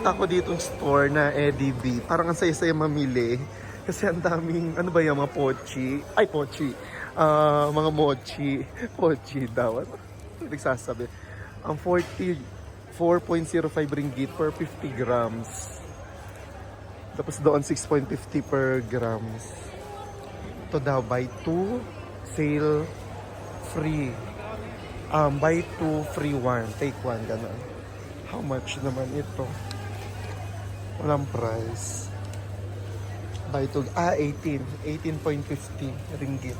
Ako ditong store na EDB. Parang ang saya-saya mamili. Kasi ang daming, ano ba yung mga pochi? Ay, pochi. Mga mochi. Pochi daw. Ano nagsasabi? Ang 4.05 ringgit per 50 grams. Tapos doon 6.50 per grams. Ito daw, buy 2, sale free. Buy 2, free 1. Take 1, gano'n. How much naman ito? Walang price. Buy 2, 18. 18.50 ringgit.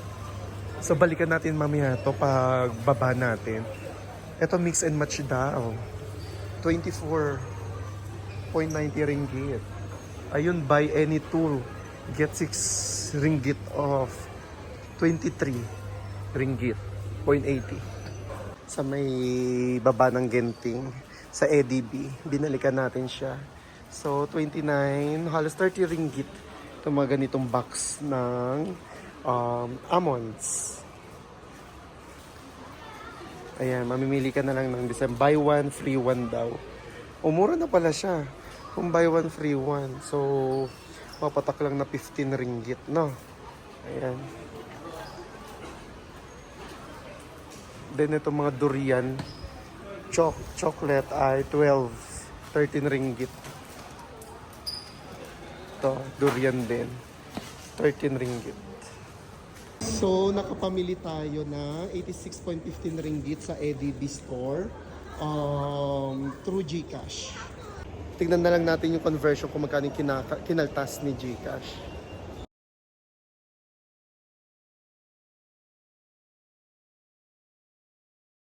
So, balikan natin mamaya to pag baba natin. Ito, mix and match daw. 24.90 ringgit. Ayun, buy any tool. Get 6 ringgit off. 23 ringgit. 0.80. Sa may baba ng Genting, sa EDB, binalikan natin siya. So, 29, halos 30 ringgit. Ito mga ganitong box ng almonds. Ayan, mamimili ka na lang ng design. Buy 1, free 1 daw. Umura na pala siya. Kung buy 1, free 1. So, mapatak lang na 15 ringgit, no? Ayan. Then, itong mga durian, chocolate ay 13 ringgit. Ito, durian din. 13 ringgit. So, nakapamili tayo na 86.15 ringgit sa EDB store through GCash. Tignan na lang natin yung conversion kung magkano kinaltas ni GCash.